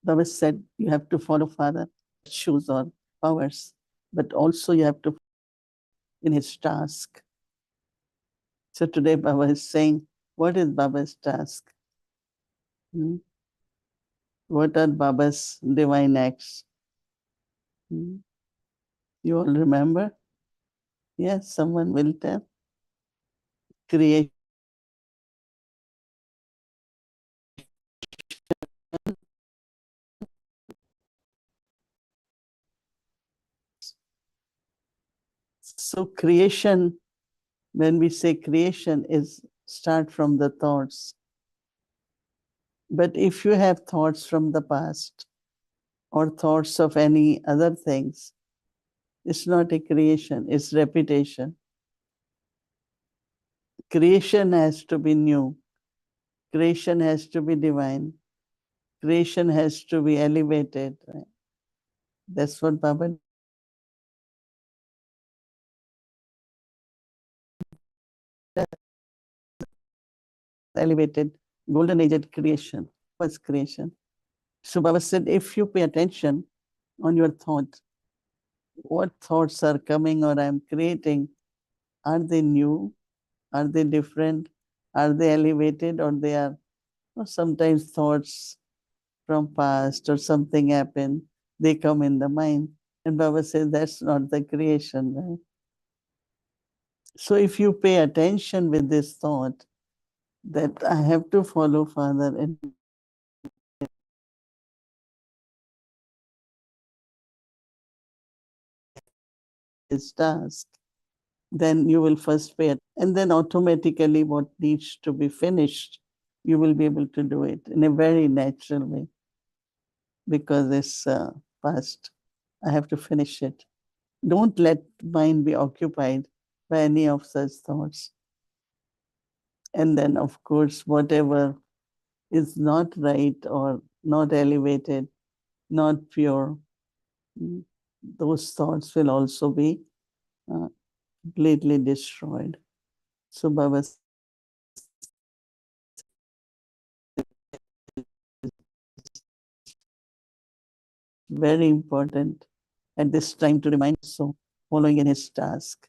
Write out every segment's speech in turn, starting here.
Baba said you have to follow Father shoes or powers, but also you have to in his task. So today Baba is saying, what is Baba's task? Hmm? What are Baba's divine acts? Hmm? You all remember? Yes, someone will tell. Creation. So creation, when we say creation, is start from the thoughts. But if you have thoughts from the past or thoughts of any other things, it's not a creation, it's repetition. Creation has to be new. Creation has to be divine. Creation has to be elevated. Right? That's what Baba elevated, golden age creation was creation. So Baba said, if you pay attention on your thought, what thoughts are coming or I'm creating, are they new? Are they different? Are they elevated or they are sometimes thoughts from past or something happened, they come in the mind. And Baba says that's not the creation, right? So if you pay attention with this thought that I have to follow Father and his task, then you will first pay it. And then automatically what needs to be finished, you will be able to do it in a very natural way because it's past. I have to finish it. Don't let mind be occupied by any of such thoughts. And then, of course, whatever is not right or not elevated, not pure, those thoughts will also be completely destroyed. So Baba very important at this time to remind so following in his task.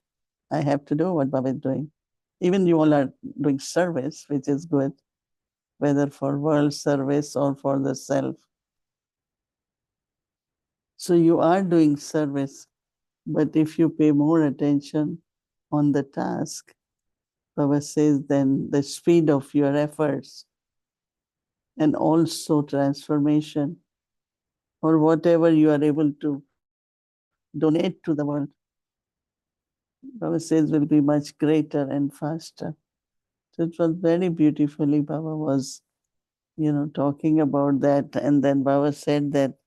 I have to do what Baba is doing. Even you all are doing service, which is good, whether for world service or for the self. So you are doing service, but if you pay more attention on the task, Baba says, then the speed of your efforts and also transformation or whatever you are able to donate to the world, Baba says, will be much greater and faster. So it was very beautifully Baba was, talking about that. And then Baba said that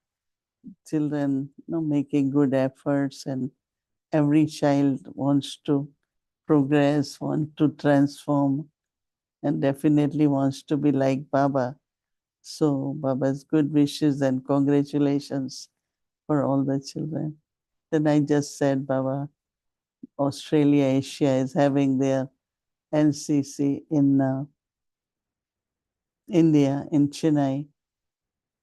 children, making good efforts and every child wants to progress, wants to transform, and definitely wants to be like Baba. So Baba's good wishes and congratulations for all the children. Then I just said, Baba, Australia, Asia is having their NCC in India, in Chennai,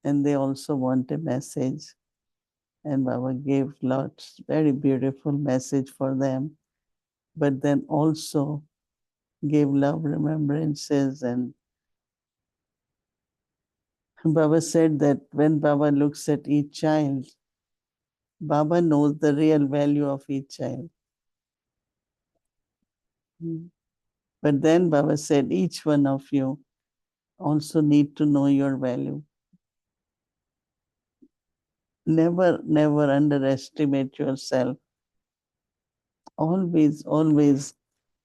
and they also want a message. And Baba gave lots, very beautiful message for them, but then also gave love remembrances. And Baba said that when Baba looks at each child, Baba knows the real value of each child. But then Baba said, each one of you also need to know your value. Never underestimate yourself. Always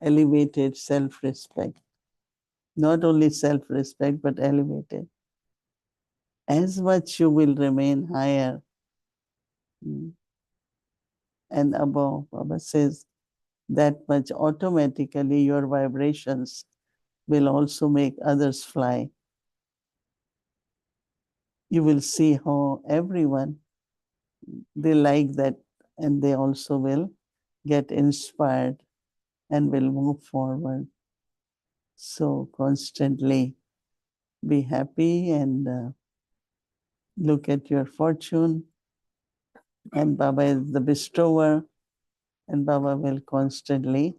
elevated self-respect. Not only self-respect, but elevated. As much you will remain higher and above, Baba says, that much automatically your vibrations will also make others fly. You will see how everyone, they like that and they also will get inspired and will move forward. So constantly be happy and look at your fortune, and Baba is the bestower, and Baba will constantly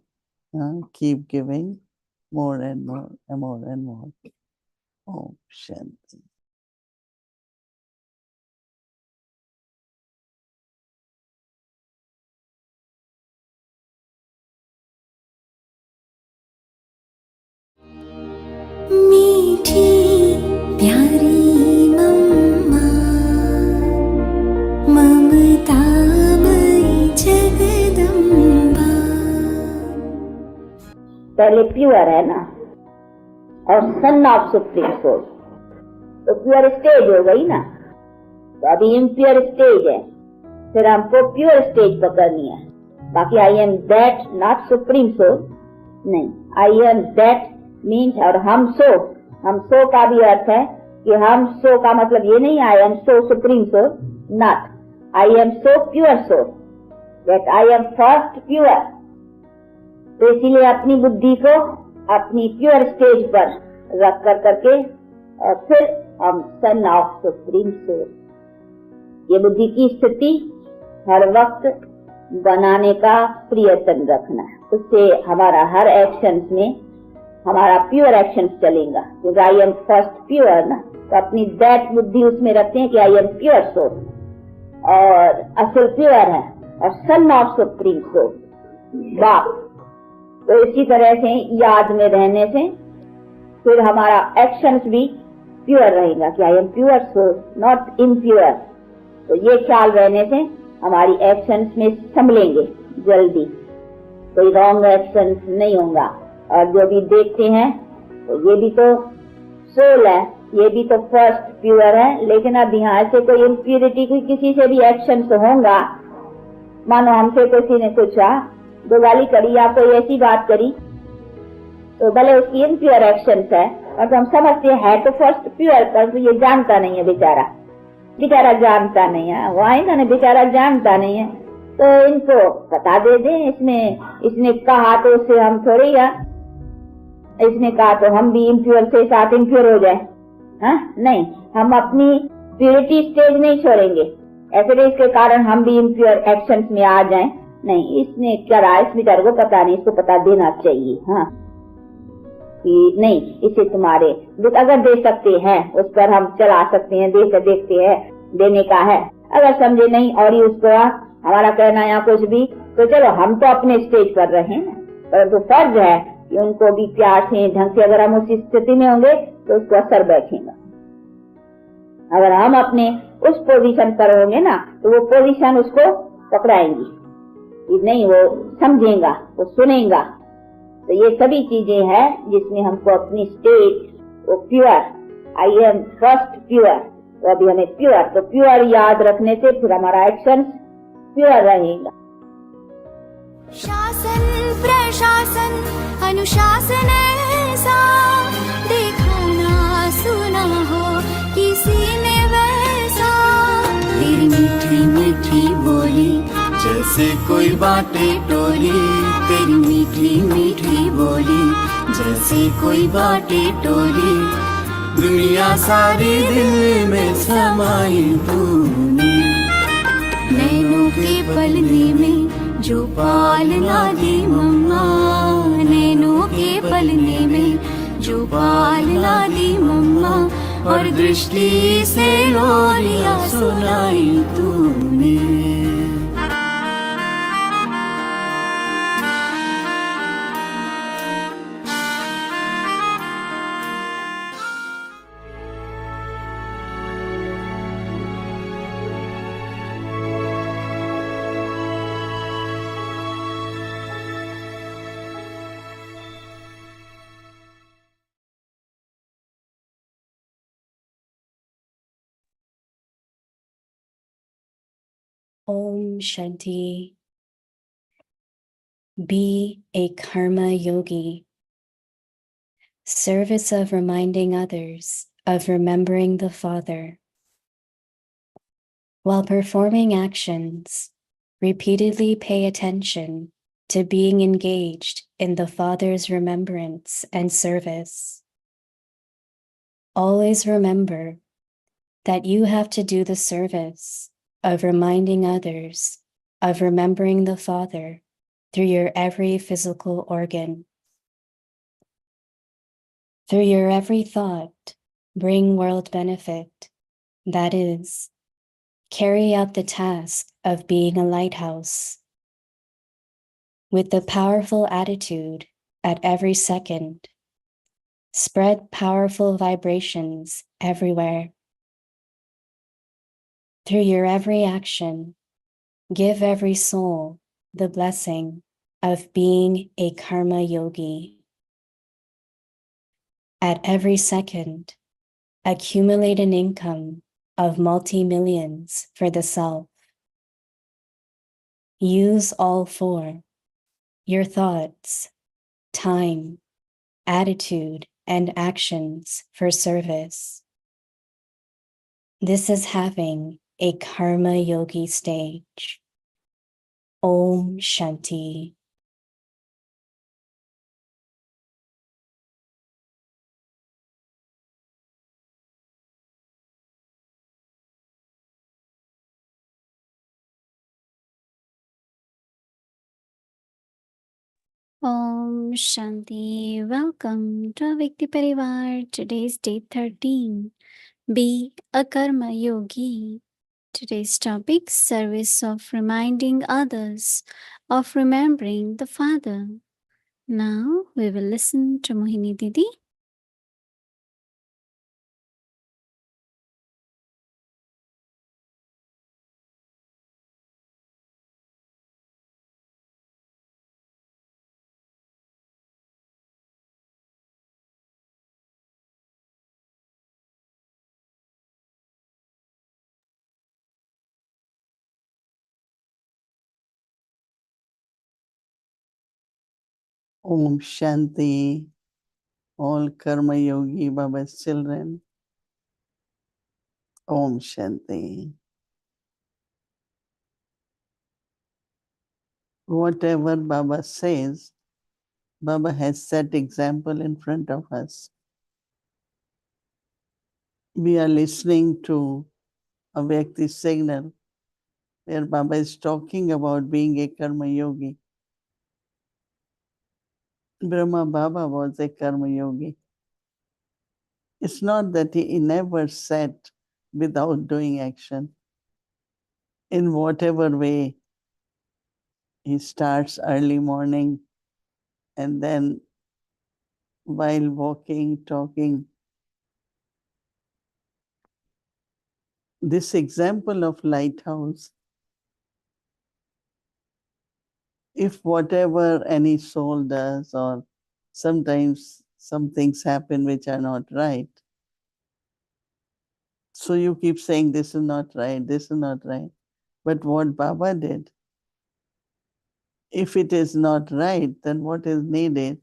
keep giving more and more and more and more. Om Shanti. मीठी प्यारी मम्मा, ममतामयी जगदम्बा। पहले pure है ना, और son of supreme soul, तो pure stage हो गई ना। तो अभी इम्प्योर स्टेज है, फिर हमको प्योर स्टेज पकड़नी है। बाकी I am that not supreme soul नहीं, आई एम दैट मीन्स, और हम सो का भी अर्थ है कि हम सो का मतलब ये नहीं I am so supreme soul, not I am so pure soul, that I am first pure. तो इसीलिए अपनी बुद्धि को अपनी प्योर स्टेज पर रख कर करके और फिर हम सन ऑफ सुप्रीम सोल, ये बुद्धि की स्थिति हर वक्त बनाने का प्रयत्न रखना है। उससे हमारा हर एक्शन में हमारा प्योर एक्शन चलेगा, क्योंकि आई एम फर्स्ट प्योर ना। तो अपनी दैट बुद्धि उसमें रखते हैं कि आई एम प्योर सोल और असल प्योर है, और सन ऑफ सुप्रीम सोल बाप। तो इसी तरह से याद में रहने से फिर हमारा एक्शंस भी प्योर रहेगा कि I am pure soul not impure. तो ये ख्याल रहने से हमारी एक्शंस में संभलेंगे जल्दी, कोई रॉन्ग एक्शंस नहीं होगा। और जो भी देखते हैं तो ये भी तो सोल है, ये भी तो फर्स्ट प्योर है, लेकिन अब यहाँ से कोई इम्प्योरिटी की किसी से भी एक्शन होगा। मानो हमसे किसी ने पूछा, दो गाली करी या कोई ऐसी बात करी, तो भले उसकी इम्प्योर एक्शन है और तो हम समझते हैं तो फर्स्ट प्योर, पर तो ये जानता नहीं है बेचारा जानता नहीं है, वो आएगा ना बेचारा जानता नहीं है। तो इनको बता दे दें, इसने कहा तो उससे हम थोड़ी है, इसने कहा तो हम भी इम्प्योर से साथ इम्प्योर हो जाए। हाँ नहीं, हम अपनी प्योरिटी स्टेज नहीं छोड़ेंगे ऐसे नहीं इसके कारण हम भी इम्प्योर एक्शंस में आ जाएं। नहीं, इसने करा, इस बेचारे को पता नहीं, इसको पता देना चाहिए। हाँ कि नहीं, इसे तुम्हारे अगर दे सकते हैं उस पर हम चला सकते हैं, देखते हैं देने का है। अगर समझे नहीं और ही उसको हमारा कहना या कुछ भी, तो चलो हम तो अपने स्टेज पर रहे हैं, परंतु फर्ज है कि उनको भी प्यार से ढंग से अगर हम उस स्थिति में होंगे तो उसको असर बैठेगा। अगर हम अपने उस पोजीशन पर होंगे ना तो वो पोजीशन उसको पकड़ाएंगी कि नहीं, वो समझेगा, वो सुनेगा। तो ये सभी चीजें हैं जिसमें हमको अपनी स्टेज वो pure, I am first pure, तो अभी हमें प्योर याद रखने से फिर हमारा एक्शन प्योर रहेगा। शासन प्रशासन अनुशासन ऐसा देखा ना सुना हो किसी ने वैसा। तेरी मीठी मीठी बोली जैसे कोई बाटे टोली, तेरी मीठी मीठी बोली जैसे कोई बाटे टोली। दुनिया सारी दिल में समाई तूने, नैनों के पलने में जो पालना दी मम्मा, नैनों के पलने में जो पालना दी मम्मा। और दृष्टि से लोरियां सुनाई तूने। Om Shanti. Be a karma yogi. Service of reminding others of remembering the Father. While performing actions, repeatedly pay attention to being engaged in the Father's remembrance and service. Always remember that you have to do the service of reminding others of remembering the Father through your every physical organ. Through your every thought, bring world benefit, that is, carry out the task of being a lighthouse. With the powerful attitude at every second, spread powerful vibrations everywhere. Through your every action, give every soul the blessing of being a karma yogi. At every second, accumulate an income of multi-millions for the self. Use all four, your thoughts, time, attitude, and actions for service. This is having a karma yogi stage. Om Shanti. Om Shanti. Welcome to Vikti Parivar. Today's day 13. Be a Karma Yogi. Today's topic, service of reminding others of remembering the Father. Now we will listen to Mohini Didi. Om Shanti, all Karma Yogi Baba's children. Om Shanti. Whatever Baba says, Baba has set example in front of us. We are listening to a Vyakti signal where Baba is talking about being a Karma Yogi. Brahma Baba was a Karma Yogi. It's not that he never sat without doing action. In whatever way, he starts early morning and then while walking, talking. This example of lighthouse, if whatever any soul does, or sometimes some things happen which are not right, so you keep saying this is not right, this is not right. But what Baba did, if it is not right, then what is needed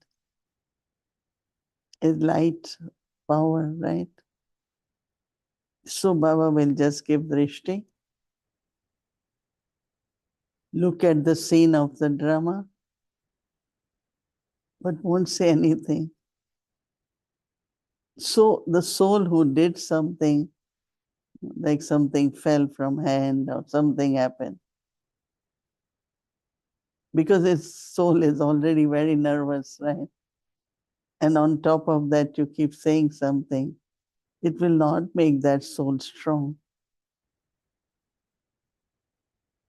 is light, power, right? So Baba will just give drishti, look at the scene of the drama, but won't say anything. So the soul who did something, like something fell from hand or something happened, because its soul is already very nervous, right? And on top of that, you keep saying something, it will not make that soul strong.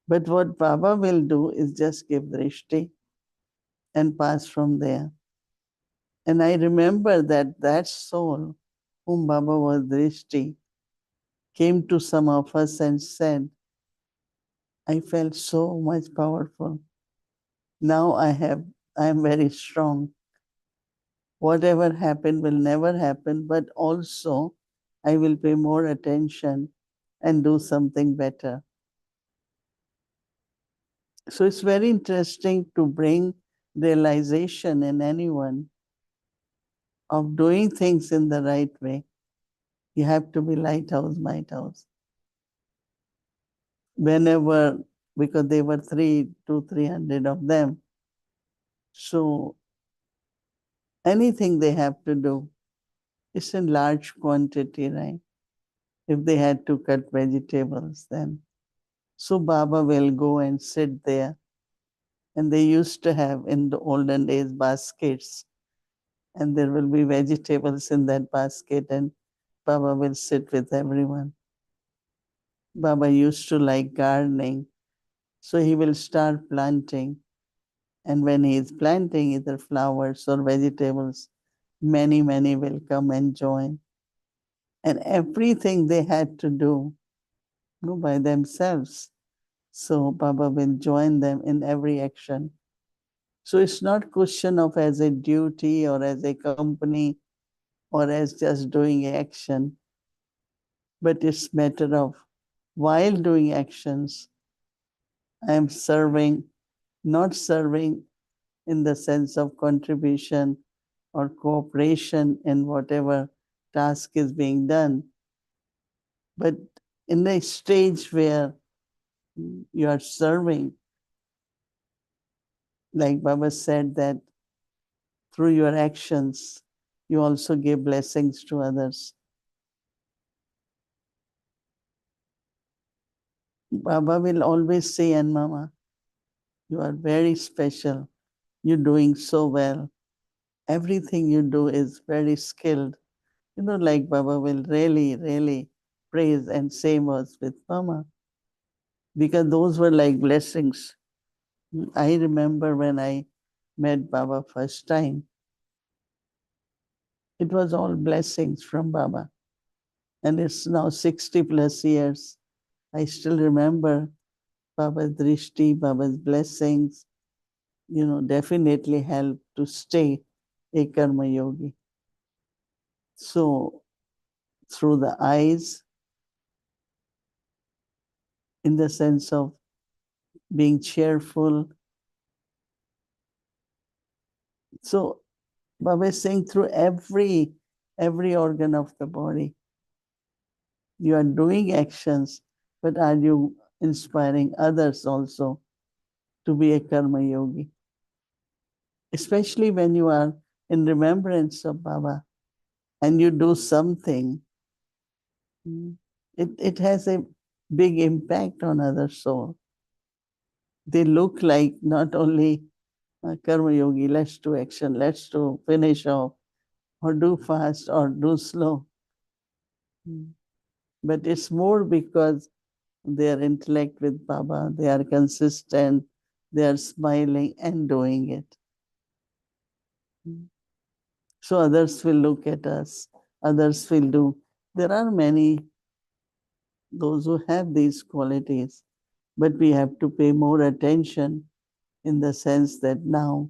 But what Baba will do is just give drishti and pass from there. And I remember that that soul whom Baba was drishti came to some of us and said, I felt so much powerful. Now I am very strong. Whatever happened will never happen, but also I will pay more attention and do something better. So it's very interesting to bring realization in anyone of doing things in the right way. You have to be lighthouse, lighthouse. Whenever, because there were 300 of them, so anything they have to do, it's in large quantity, right? if they had to cut vegetables then. So Baba will go and sit there. And they used to have in the olden days baskets, and there will be vegetables in that basket, and Baba will sit with everyone. Baba used to like gardening, so he will start planting. And when he is planting either flowers or vegetables, many, many will come and join. And everything they had to do by themselves. So Baba will join them in every action. So it's not question of as a duty or as a company or as just doing action, but it's matter of while doing actions, I am serving, not serving in the sense of contribution or cooperation in whatever task is being done, but in the stage where you are serving, like Baba said that through your actions, you also give blessings to others. Baba will always say, and Mama, you are very special. You're doing so well. Everything you do is very skilled. Like Baba will really, really praise and same was with Mama. Because those were like blessings. I remember when I met Baba first time, it was all blessings from Baba. And it's now 60 plus years. I still remember Baba's drishti, Baba's blessings, definitely help to stay a karma yogi. So through the eyes, in the sense of being cheerful. So Baba is saying through every organ of the body, you are doing actions, but are you inspiring others also to be a karma yogi? Especially when you are in remembrance of Baba and you do something, it has a big impact on other soul. They look like not only karma yogi, let's do action, let's do finish off, or do fast, or do slow. But it's more because they are intellect with Baba, they are consistent, they are smiling and doing it. So others will look at us, others will do. There are many, those who have these qualities, but we have to pay more attention in the sense that now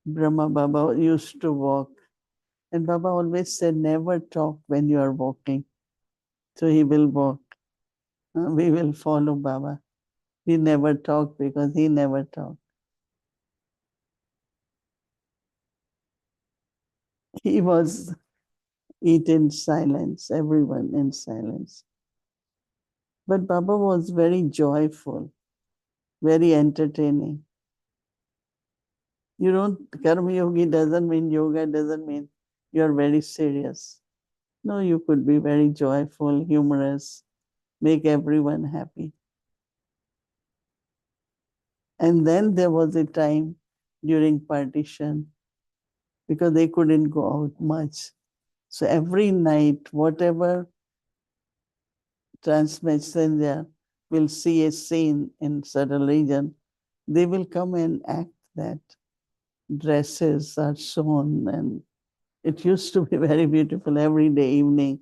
Brahma Baba used to walk, and Baba always said, never talk when you are walking. So he will walk. We will follow Baba. We never talk because he never talked. He was eat in silence, everyone in silence. But Baba was very joyful, very entertaining. Karma yogi doesn't mean yoga, doesn't mean you're very serious. No, you could be very joyful, humorous, make everyone happy. And then there was a time during partition because they couldn't go out much. So every night, whatever transmission there will see a scene in certain region, they will come and act that. Dresses are shown, and it used to be very beautiful. Every day evening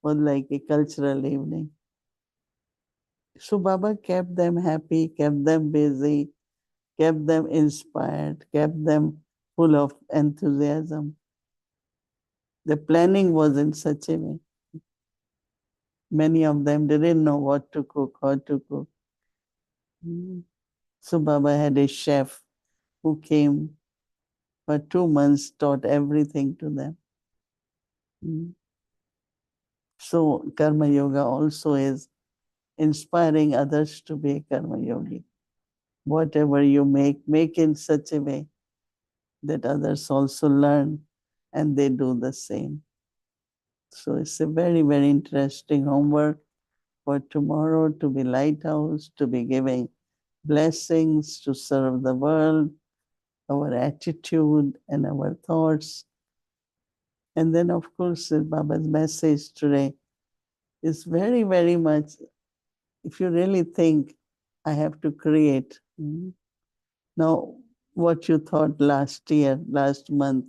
was like a cultural evening. So Baba kept them happy, kept them busy, kept them inspired, kept them full of enthusiasm. The planning was in such a way. Many of them didn't know what to cook, how to cook. So Baba had a chef who came for 2 months, taught everything to them. So Karma Yoga also is inspiring others to be a Karma Yogi. Whatever you make in such a way that others also learn and they do the same. So it's a very, very interesting homework for tomorrow, to be lighthouse, to be giving blessings, to serve the world, our attitude and our thoughts. And then, of course, Baba's message today is very, very much, if you really think, I have to create. Now, what you thought last year, last month,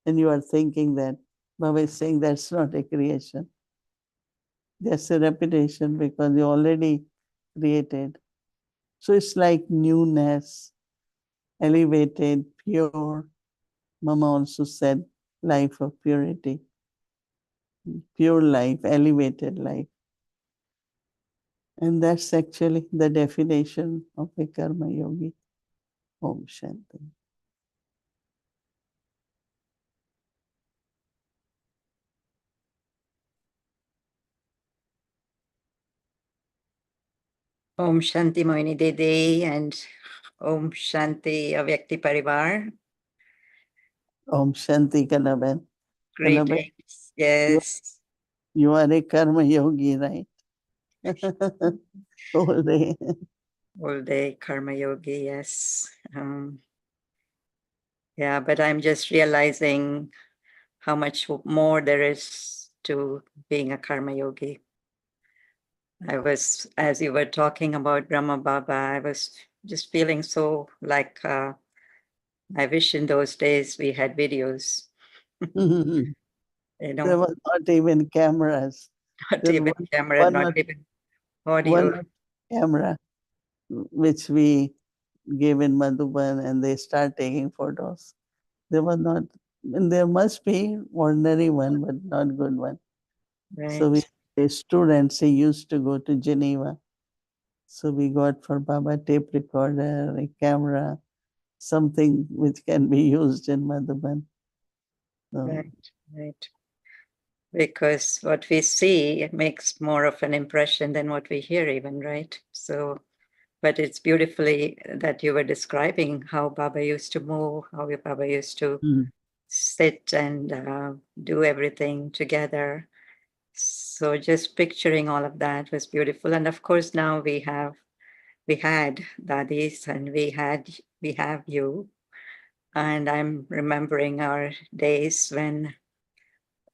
and you are thinking that, Baba is saying that's not a creation. That's a repetition because you already created. So it's like newness, elevated, pure. Mama also said life of purity, pure life, elevated life. And that's actually the definition of a karma yogi. Om Shanti. Om Shanti Mohini Didi and Om Shanti Avyakti Parivar. Om Shanti Kalaben. Greetings. Yes. You are a karma yogi, right? All day. All day Karma Yogi, yes. Yeah, but I'm just realizing how much more there is to being a Karma Yogi. I was, as you were talking about Brahma Baba, I was just feeling so like, I wish in those days we had videos. You know, There was not even cameras. not Then even camera, one, not or, even audio. one camera which we gave in Madhuban and they start taking photos. There was not, and there must be ordinary one, but not good one. So we, Right. the students, he used to go to Geneva. So we got for Baba tape recorder, a camera, something which can be used in Madhuban. So, Right, right. Because what we see, it makes more of an impression than what we hear even, right? So, but it's beautifully that you were describing how Baba used to move, how Baba used to sit and do everything together. So just picturing all of that was beautiful. And of course, now we had Dadis and we have you. And I'm remembering our days when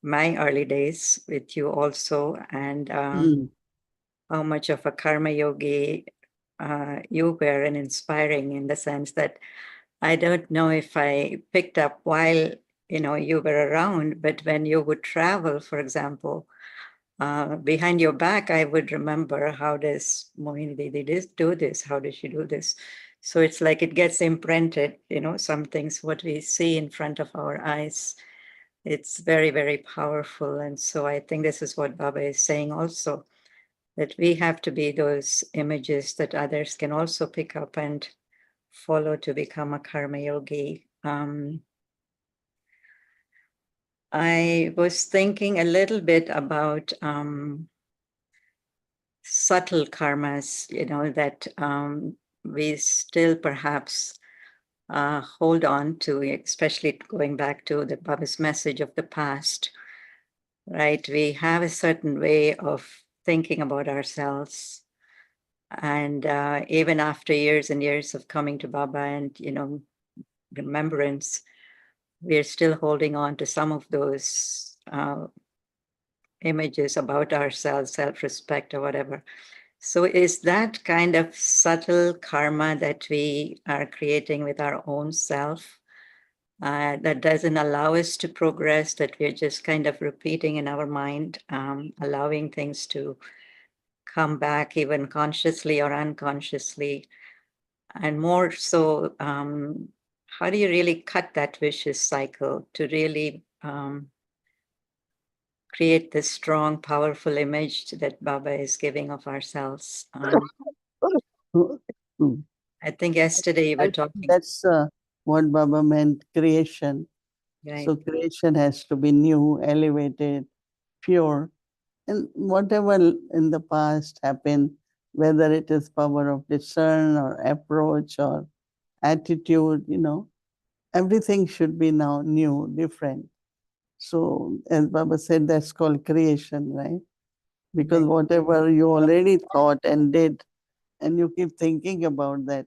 my early days with you also, and how much of a karma yogi you were, and inspiring in the sense that I don't know if I picked up while you were around, but when you would travel, for example, behind your back, I would remember, how does Mohini Didi do this? How does she do this? So it's like it gets imprinted, some things, what we see in front of our eyes, it's very, very powerful. And so I think this is what Baba is saying also, that we have to be those images that others can also pick up and follow to become a karma yogi. I was thinking a little bit about subtle karmas, that we still perhaps hold on to, especially going back to the Baba's message of the past, right? We have a certain way of thinking about ourselves. And even after years and years of coming to Baba and, remembrance, we're still holding on to some of those images about ourselves, self-respect or whatever. So is that kind of subtle karma that we are creating with our own self that doesn't allow us to progress, that we're just kind of repeating in our mind, allowing things to come back even consciously or unconsciously? And more so, how do you really cut that vicious cycle to really create this strong, powerful image that Baba is giving of ourselves? I think yesterday you I were think talking, that's what Baba meant, creation. right? So creation has to be new, elevated, pure. And whatever in the past happened, whether it is power of discern or approach or attitude, everything should be now new, different. So, as Baba said, that's called creation, right? Because Right. whatever you already thought and did, and you keep thinking about that,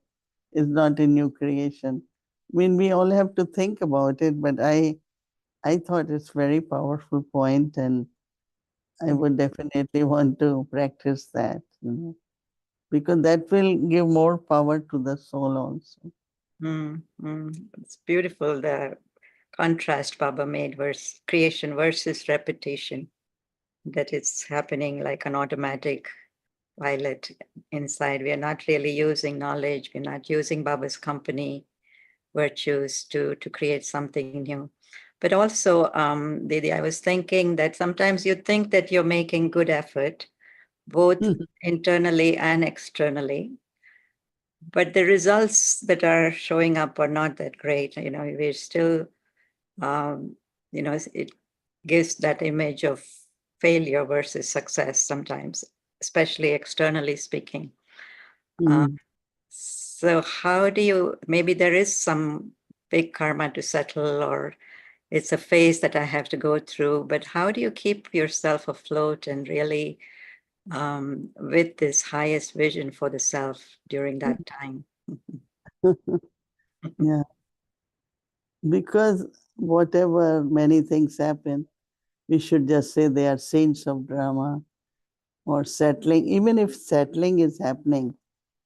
is not a new creation. I mean, we all have to think about it, but I thought it's very powerful point, and I Mm, would definitely want to practice that, because that will give more power to the soul also. It's beautiful, the contrast Baba made versus creation versus repetition, that it's happening like an automatic pilot inside. We are not really using knowledge, we're not using Baba's company, virtues to create something new. But also, Didi, I was thinking that sometimes you think that you're making good effort, both internally and externally, but the results that are showing up are not that great. We're still, um, it gives that image of failure versus success sometimes, especially externally speaking. Uh, Mm. so how do you, maybe there is some big karma to settle, or it's a phase that I have to go through, but how do you keep yourself afloat and really with this highest vision for the self during that time? Yeah, because whatever many things happen, we should just say they are scenes of drama or settling. Even if settling is happening,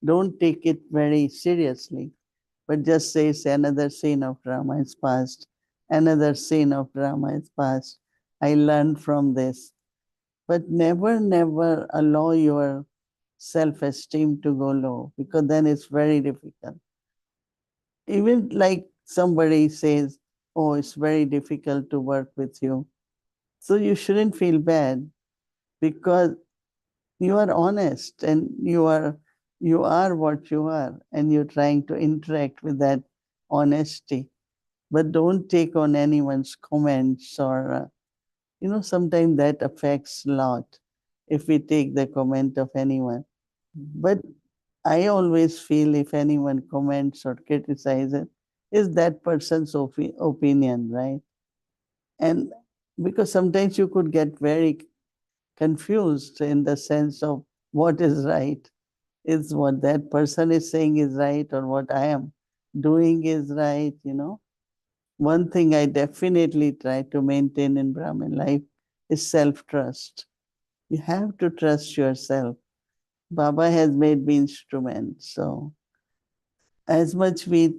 don't take it very seriously, but just say it's another scene of drama is past, another scene of drama is past. I learned from this. But never, never allow your self esteem to go low, because then it's very difficult. Even like somebody says, oh, it's very difficult to work with you. So you shouldn't feel bad, because you are honest, and you are what you are, and you're trying to interact with that honesty. But don't take on anyone's comments, or sometimes that affects a lot if we take the comment of anyone. But I always feel if anyone comments or criticizes, is that person's opinion, right? And because sometimes you could get very confused in the sense of what is right. Is what that person is saying is right, or what I am doing is right? One thing I definitely try to maintain in Brahmin life is self trust. You have to trust yourself. Baba has made me instrument. So, as much we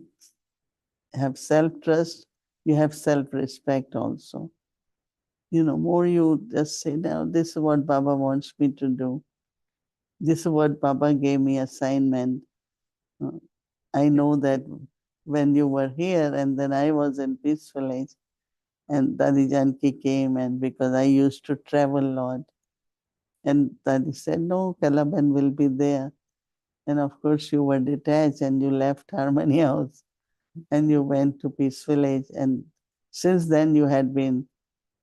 have self trust, you have self respect also. More you just say, now, this is what Baba wants me to do. This is what Baba gave me assignment. Uh, I know that when you were here, and then I was in Peaceful Age, and Dadi Janki came, and because I used to travel a lot, and Dadi said, no, Kalaban will be there. And of course, you were detached and you left Harmony House and you went to Peaceful Age. And since then, you had been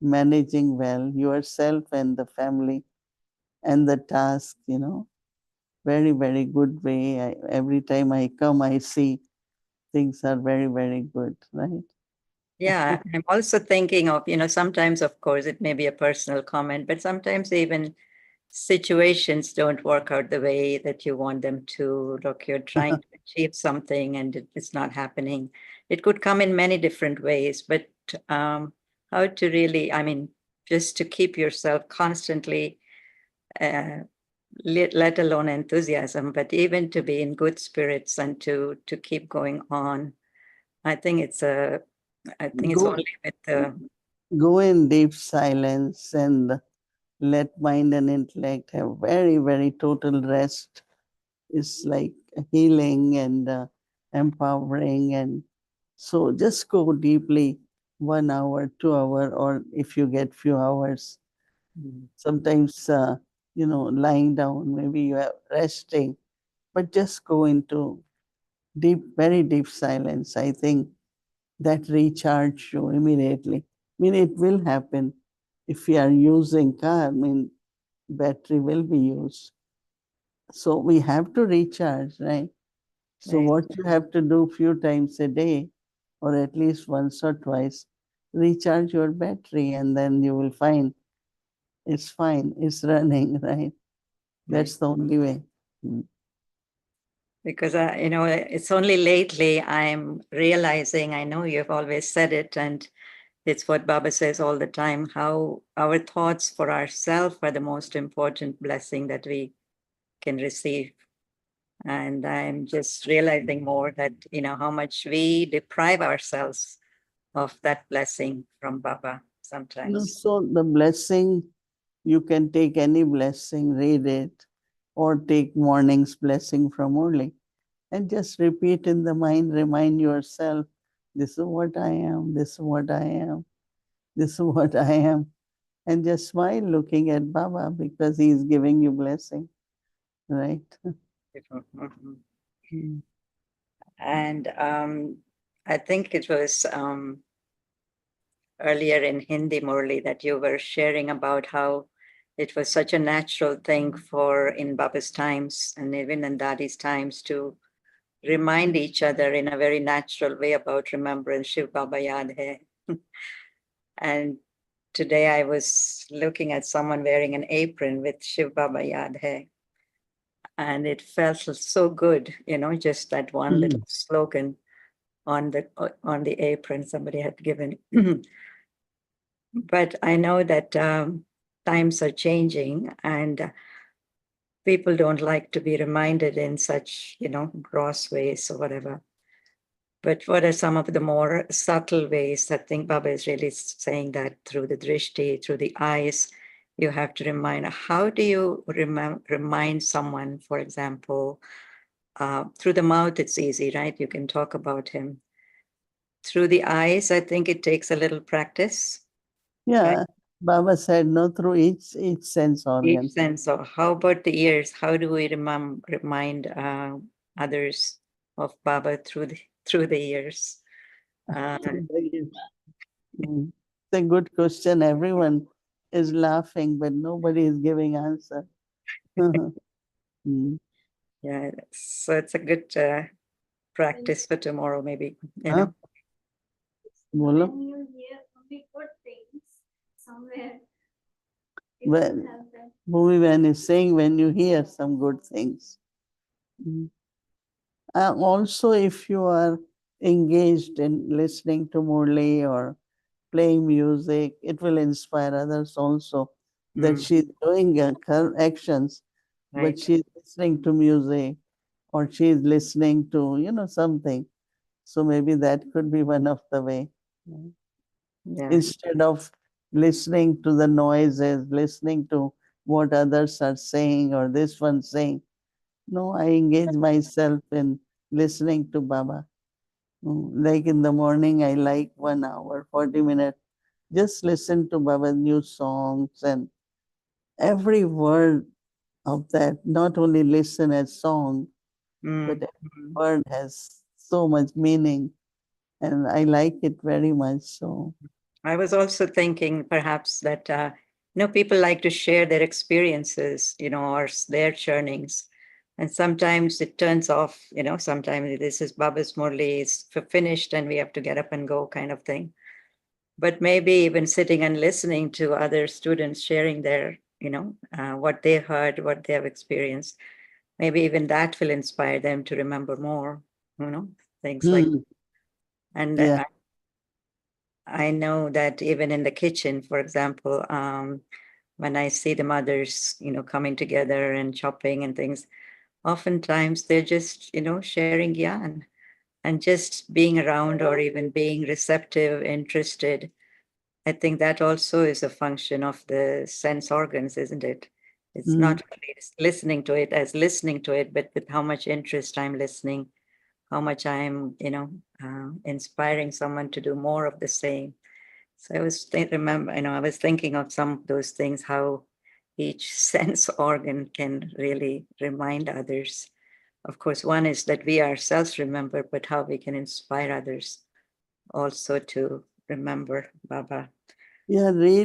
managing well yourself and the family and the task. Very, very good way. Every time I come, I see things are very, very good, right? Yeah, I'm also thinking of, sometimes, of course, it may be a personal comment, but sometimes even situations don't work out the way that you want them to. Look, you're trying to achieve something and it's not happening. It could come in many different ways, but how to really, just to keep yourself constantly, uh, let alone enthusiasm, but even to be in good spirits and to keep going on. I think it's Go, only with the. go in deep silence and let mind and intellect have very, very total rest. Is like healing and empowering. And so just go deeply 1 hour, 2 hour, or if you get few hours, sometimes, lying down, maybe you are resting, but just go into deep, very deep silence. I think that recharge you immediately. I mean, it will happen if you are using car. I mean, battery will be used. So we have to recharge, right? So Right. what you have to do few times a day, or at least once or twice, recharge your battery, and then you will find it's fine, it's running, right? That's the only way. Because it's only lately I'm realizing, I know you've always said it, and it's what Baba says all the time, how our thoughts for ourselves are the most important blessing that we can receive. And I'm just realizing more that, how much we deprive ourselves of that blessing from Baba sometimes. So the blessing, you can take any blessing, read it, or take morning's blessing from Murli, and just repeat in the mind, remind yourself, this is what I am, this is what I am, this is what I am. And just smile looking at Baba because he is giving you blessing, right? Mm. And I think it was earlier in Hindi, Murli, that you were sharing about how it was such a natural thing for in Baba's times and even in Dadi's times to remind each other in a very natural way about remembrance, Shiv Baba Yaad Hai. And today I was looking at someone wearing an apron with Shiv Baba Yaad Hai. And it felt so good, just that one little slogan on the apron somebody had given. But I know that times are changing, and people don't like to be reminded in such, gross ways or whatever. But what are some of the more subtle ways? I think Baba is really saying that through the drishti, through the eyes, you have to remind. How do you remind someone, for example, through the mouth, it's easy, right? You can talk about him. Through the eyes, I think it takes a little practice. Yeah, Right? Baba said no through each sense organ. Each sense. So how about the ears? How do we remind others of Baba through the ears? It's a good question. Everyone is laughing, but nobody is giving answer. Mm. Yeah, so it's a good practice for tomorrow, maybe. Huh? Bolo? When you hear only good things somewhere, it When, will have that. Bhumivan is saying when you hear some good things. Mm. Also, if you are engaged in listening to Murli or playing music, it will inspire others also that she's doing her actions, but Right. she's listening to music or she's listening to, something. So maybe that could be one of the way. Yeah. Instead of listening to the noises, listening to what others are saying or this one saying, no, I engage myself in listening to Baba. Like in the morning, I like 1 hour, 40 minutes, just listen to Baba's new songs and every word of that, not only listen as song, but every word has so much meaning and I like it very much. So I was also thinking perhaps that, people like to share their experiences, or their churnings. And sometimes it turns off, sometimes this is Baba's Murli, is finished and we have to get up and go kind of thing. But maybe even sitting and listening to other students sharing their, what they heard, what they have experienced, maybe even that will inspire them to remember more, things like. And yeah. I know that even in the kitchen, for example, when I see the mothers, coming together and chopping and things, oftentimes they're just, sharing yarn and just being around or even being receptive, interested. I think that also is a function of the sense organs, isn't it? It's not only listening to it as listening to it, but with how much interest I'm listening, how much I'm, inspiring someone to do more of the same. So I was I was thinking of some of those things, how each sense organ can really remind others. Of course, one is that we ourselves remember, but how we can inspire others also to remember Baba. Yeah, we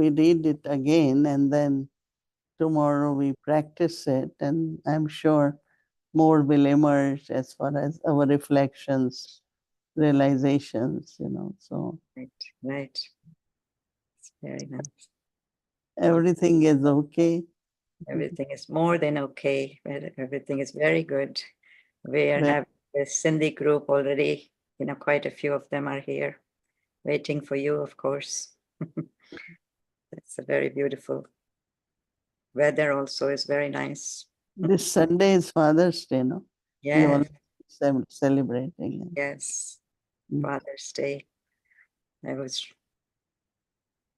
read it again and then tomorrow we practice it and I'm sure more will emerge as far as our reflections realizations, so Right. It's very nice. everything is okay. Everything is more than okay. Everything is very good. We are Well, having a Sindhi group already. Quite a few of them are here, waiting for you, of course. It's a very beautiful weather. Also, is very nice. this Sunday is Father's Day, no? We all Yes, celebrating. yes. Mm. Father's Day. I was.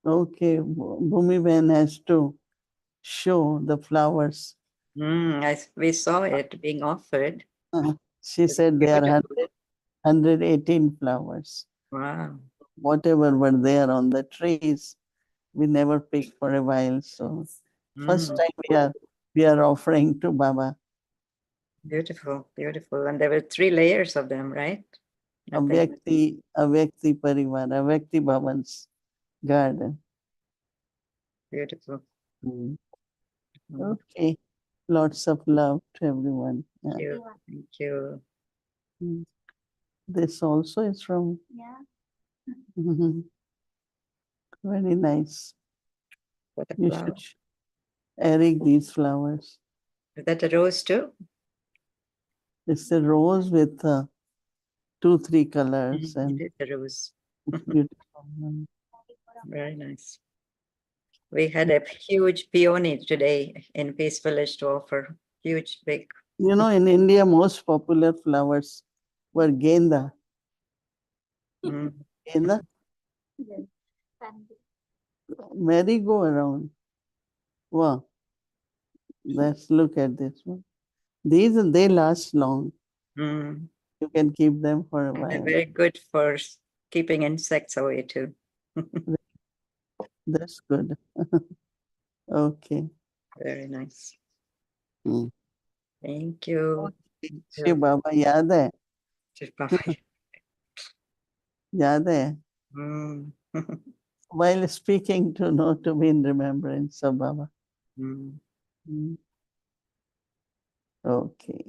Okay, Bhumi Ben has to show the flowers. We saw it being offered. She It's said there are beautiful. 118 flowers. Wow. Whatever were there on the trees, we never picked for a while. So first Mm, time we are offering to Baba. Beautiful, beautiful. And there were 3 layers of them, right? I think. Avyakti Parivar, Avyakti Bhavan's garden. Beautiful. Mm. Mm, Okay. Lots of love to everyone. Yeah. Thank you. Thank you. Mm. This also is from. Mhm. Very nice. What a You flower. should Eric these flowers. Is that a rose too? It's a rose with 2-3 colors It and is a rose. it's beautiful. Very nice. We had a huge peony today in Peace Village to offer. Huge, big. In India, most popular flowers were Genda. Mm. Genda, merry-go-round. Wow. Let's look at this one. They last long. Mm. You can keep them for a And they're while. very good for keeping insects away too. That's good. Okay. Very nice. Mm. Thank you. Shiv Baba, याद है? Shiv Baba. याद है? Mm. While speaking to be in remembrance of Baba. Mm. Mm. Okay.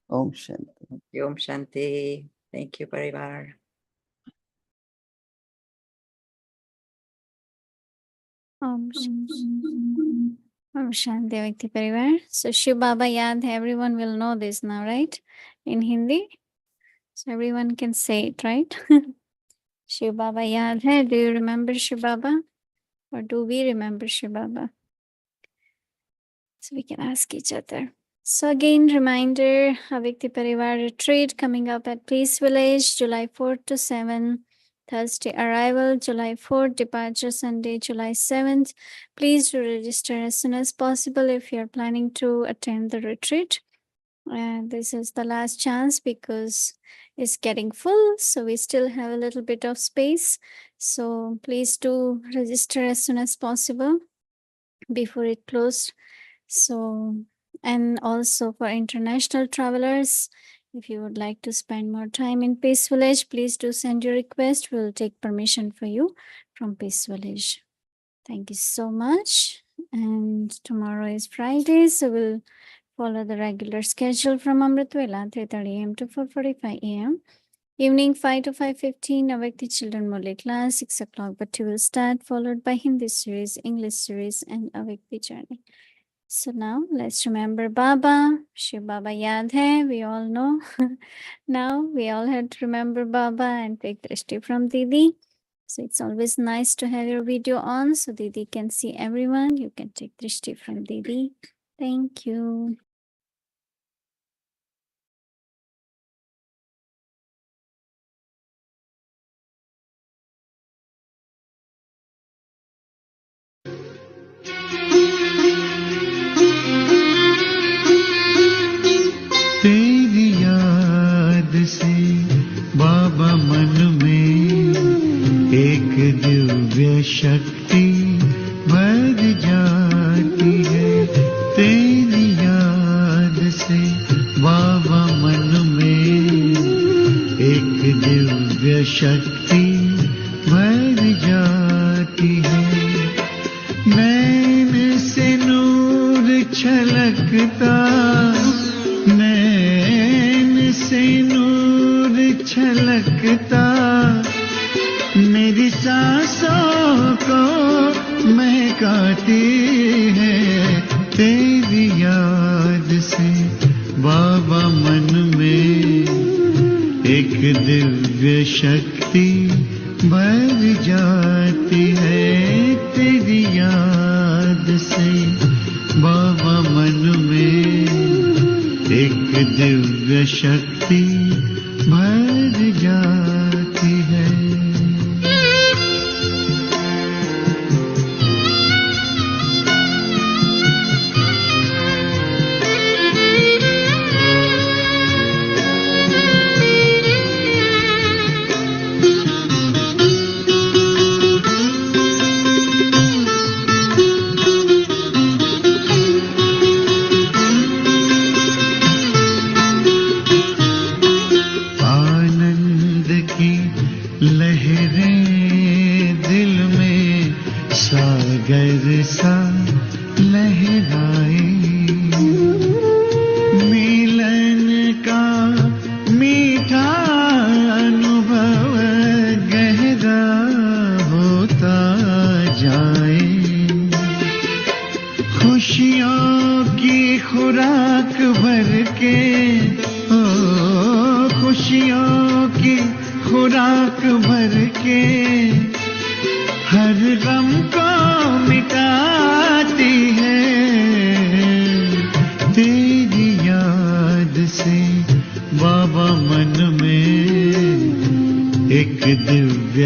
Om Shanti. Om Shanti. Thank you, Parivar. Om Shanti Vyakti Parivar. So Shiv Baba Yad hai, everyone will know this now, right? In Hindi. So everyone can say it, right? Shiv Baba Yad hai. Do you remember Shiv Baba? Or do we remember Shiv Baba? So we can ask each other. So again, reminder, Avyakti Parivar retreat coming up at Peace Village, July 4th to 7th. Thursday arrival, July 4th, departure Sunday, July 7th. Please do register as soon as possible if you're planning to attend the retreat. And this is the last chance because it's getting full. So we still have a little bit of space. So please do register as soon as possible before it closed. So, and also for international travelers, if you would like to spend more time in Peace Village, please do send your request. We'll take permission for you from Peace Village. Thank you so much. And tomorrow is Friday, so we'll follow the regular schedule from Amritvela, 3:30 a.m. to 4:45 a.m. Evening 5 to 5:15, Avyakti Children Murli class, 6 o'clock, but will start, followed by Hindi series, English series, and Avyakti journey. So now let's remember Baba. Shiv Baba Yad hai, we all know. Now we all had to remember Baba and take drishti from Didi. So it's always nice to have your video on so Didi can see everyone. You can take drishti from Didi. Thank you. तेरी याद से बाबा मन में एक दिव्य शक्ति भर जाती है। तेरी याद से बाबा मन में एक दिव्य शक्ति भर जाती है। नैन से नूर छलकता, नैन से नूर छलक छलकता मेरी सांसों को महकाती है। तेरी याद से बाबा मन में एक दिव्य शक्ति भर जाती है। तेरी याद से बाबा मन में एक दिव्य शक्ति भर जाती है।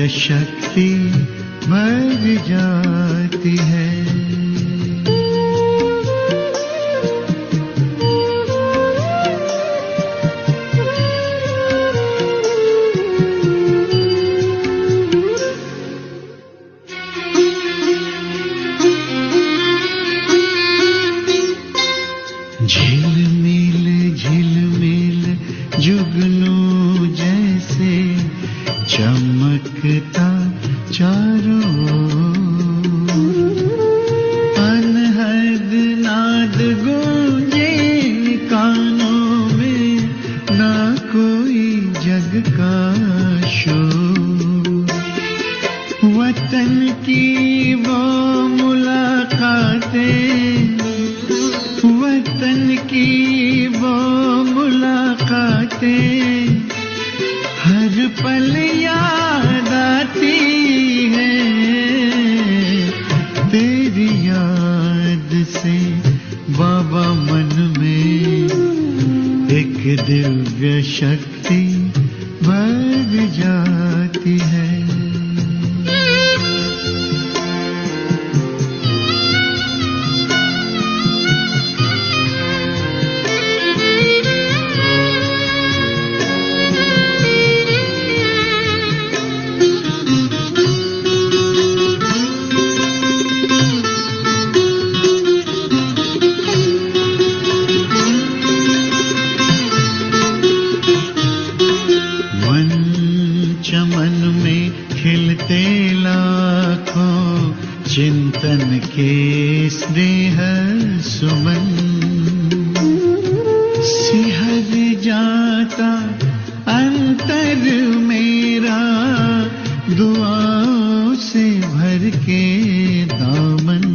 शक्ति भर जाती है। झिलमिल झिलमिल जुगनू जैसे चमकता चारों अनहद नाद गूंजे कानों में ना कोई जग का शोर। वतन की वो मुलाकातें, वतन की वो मुलाकातें हर पल याद आती है। तेरी याद से बाबा मन में एक दिव्य शक्ति भर जाती है। चिंतन के स्नेह सुमन सिहर जाता अंतर मेरा दुआओं से भर के दामन।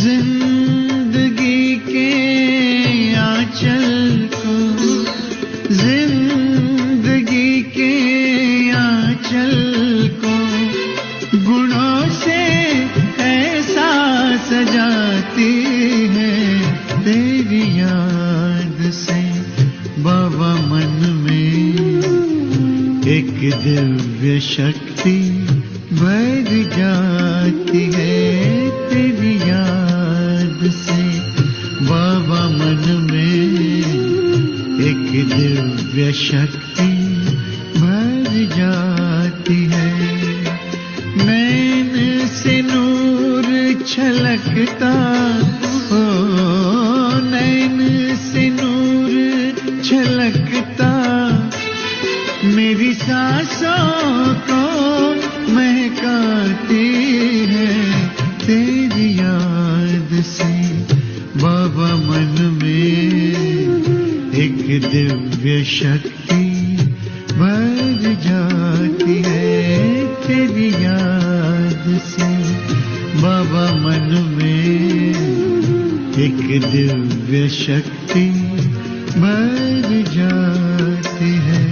जिंदगी के आंचल को, जिंदगी के आंचल को गुणों से ऐसा सजाती है। तेरी याद से बाबा मन में एक दिव्य शक्ति भर जाती है। तेरी याद से बाबा मन में एक दिव्य शक्ति भर जाती है। नैन से नूर छलकता, ओ नैन से नूर छलकता मेरी सांसों को महकाती है। तेरी याद से बाबा मन में एक दिव्य शक्ति दामन में एक दिव्य शक्ति भर जाती है।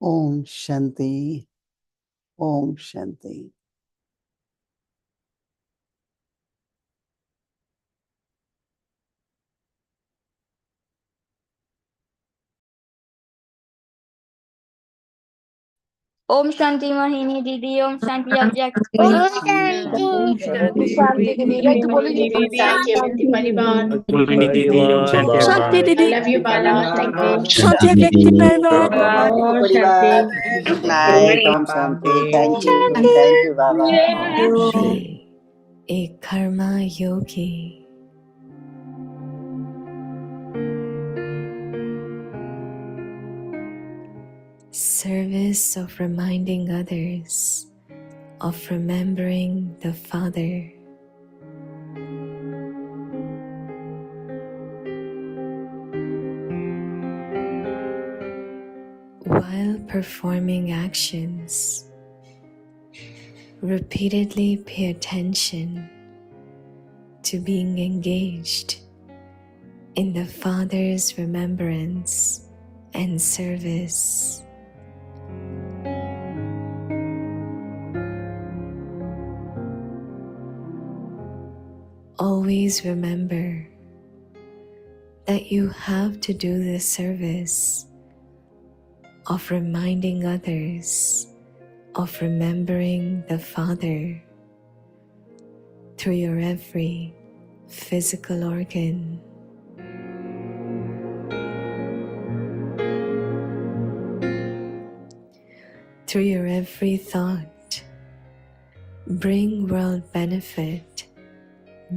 Om Shanti. Om Shanti. Om Shanti Mohini दीदी, ओम शांति योग्युक्त, ओम शांति दीदी। तो बोलिए Mohini Didi, Vikti Parivar. Shanti I Didi. love you, Bala. Thank you. Shanti Vyakti Parivar. Oh, Shanti. Good night, Om Shanti. Thank you. Shanti. Thank you, Baba. Be a karma yogi. Service of reminding others of remembering the Father. While performing actions, repeatedly pay attention to being engaged in the Father's remembrance and service. Always remember that you have to do this service of reminding others of remembering the Father through your every physical organ. Through your every thought, bring world benefit,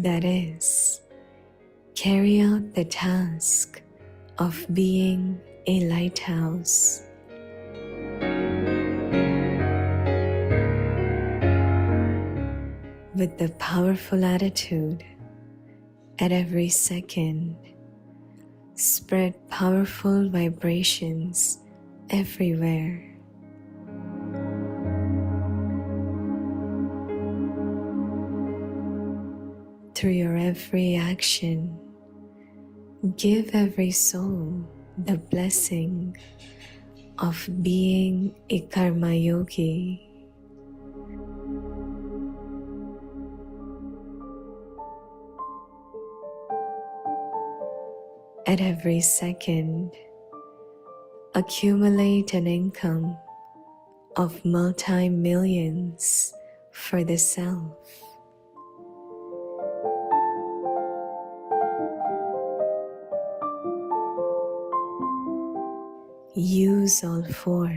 that is, carry out the task of being a lighthouse. With the powerful attitude, at every second, spread powerful vibrations everywhere. Through your every action, give every soul the blessing of being a karma yogi. At every second, accumulate an income of multi-millions for the self. Use all four: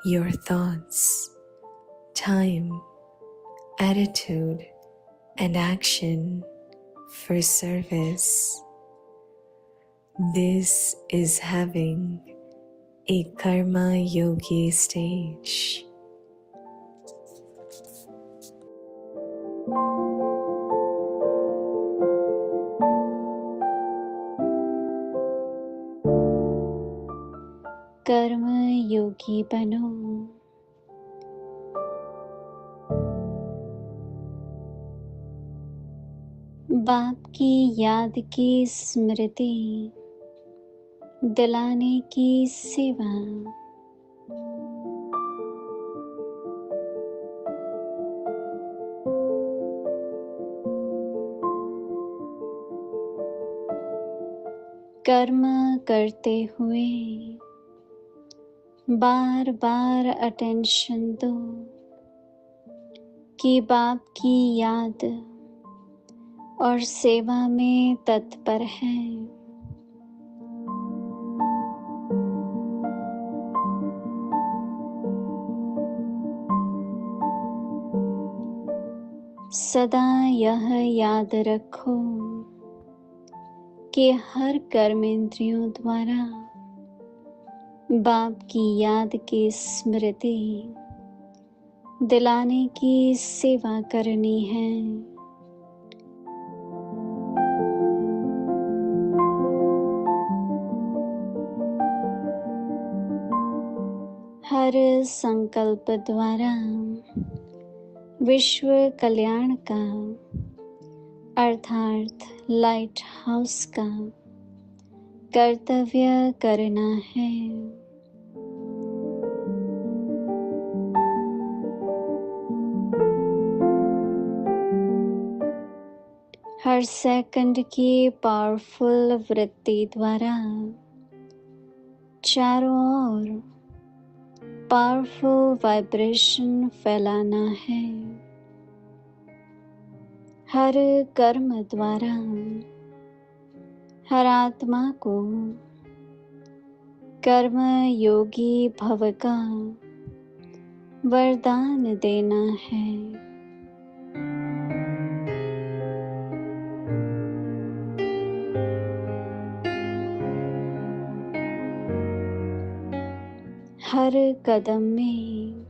your thoughts, time, attitude, and action for service. This is having a karma yogi stage. कर्म योगी बनो। बाप की याद की स्मृति दिलाने की सेवा। कर्म करते हुए बार बार अटेंशन दो कि बाप की याद और सेवा में तत्पर है। सदा यह याद रखो कि हर कर्मेंद्रियों द्वारा बाप की याद की स्मृति दिलाने की सेवा करनी है। हर संकल्प द्वारा विश्व कल्याण का अर्थात लाइट हाउस का कर्तव्य करना है। हर सेकंड की पावरफुल वृत्ति द्वारा चारों ओर पावरफुल वाइब्रेशन फैलाना है। हर कर्म द्वारा हर आत्मा को कर्म योगी भव का वरदान देना है। हर कदम में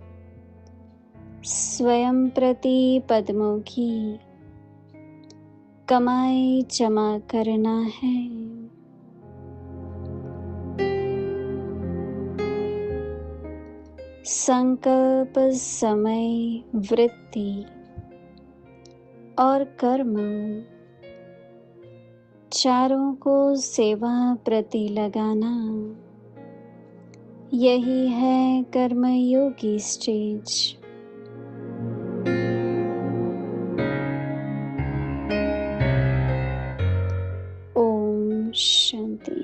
स्वयं प्रति पद्मों की कमाई जमा करना है। संकल्प, समय, वृत्ति और कर्म चारों को सेवा प्रति लगाना, यही है कर्मयोगी स्टेज। ओम शांति।